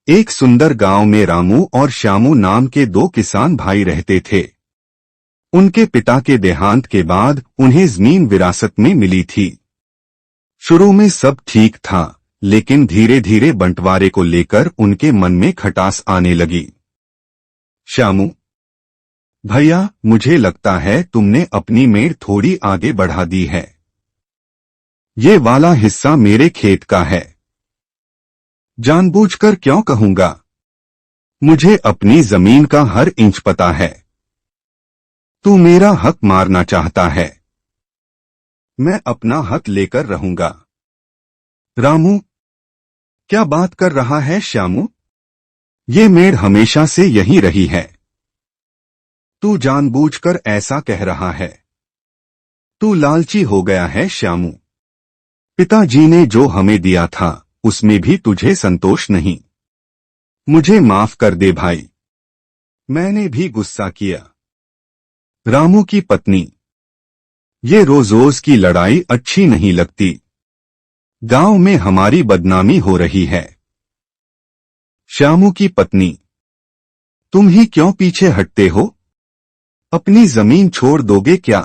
एक सुंदर गांव में रामू और श्यामू नाम के दो किसान भाई रहते थे। उनके पिता के देहांत के बाद उन्हें जमीन विरासत में मिली थी। शुरू में सब ठीक था, लेकिन धीरे धीरे बंटवारे को लेकर उनके मन में खटास आने लगी। श्यामू, भैया, मुझे लगता है तुमने अपनी मेड़ थोड़ी आगे बढ़ा दी है। ये वाला हिस्सा मेरे खेत का है। जानबूझकर क्यों कहूंगा? मुझे अपनी जमीन का हर इंच पता है। तू मेरा हक मारना चाहता है। मैं अपना हक लेकर रहूंगा। रामू, क्या बात कर रहा है श्यामू? ये मेड़ हमेशा से यही रही है। तू जानबूझकर ऐसा कह रहा है। तू लालची हो गया है श्यामू। पिताजी ने जो हमें दिया था उसमें भी तुझे संतोष नहीं। मुझे माफ कर दे भाई। मैंने भी गुस्सा किया। रामू की पत्नी, ये रोज रोज की लड़ाई अच्छी नहीं लगती। गांव में हमारी बदनामी हो रही है। श्यामू की पत्नी, तुम ही क्यों पीछे हटते हो? अपनी जमीन छोड़ दोगे क्या?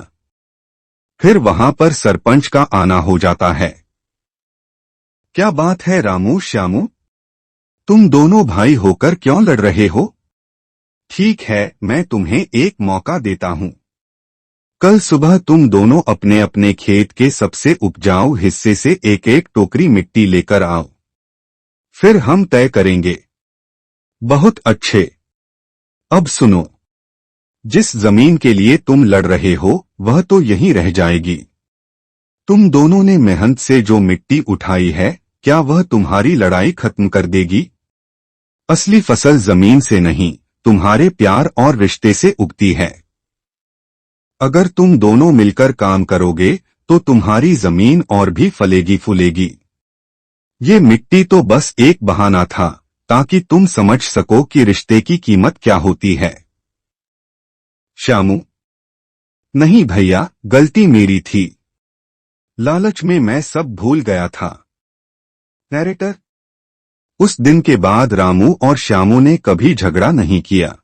फिर वहां पर सरपंच का आना हो जाता है। क्या बात है रामू श्यामू? तुम दोनों भाई होकर क्यों लड़ रहे हो? ठीक है, मैं तुम्हें एक मौका देता हूं। कल सुबह तुम दोनों अपने अपने खेत के सबसे उपजाऊ हिस्से से एक एक टोकरी मिट्टी लेकर आओ। फिर हम तय करेंगे। बहुत अच्छे। अब सुनो, जिस जमीन के लिए तुम लड़ रहे हो वह तो यहीं रह जाएगी। तुम दोनों ने मेहनत से जो मिट्टी उठाई है, क्या वह तुम्हारी लड़ाई खत्म कर देगी? असली फसल जमीन से नहीं, तुम्हारे प्यार और रिश्ते से उगती है। अगर तुम दोनों मिलकर काम करोगे तो तुम्हारी जमीन और भी फलेगी फूलेगी। ये मिट्टी तो बस एक बहाना था ताकि तुम समझ सको कि रिश्ते की कीमत क्या होती है। श्यामू, नहीं भैया, गलती मेरी थी। लालच में मैं सब भूल गया था। नैरेटर। उस दिन के बाद रामू और श्यामू ने कभी झगड़ा नहीं किया।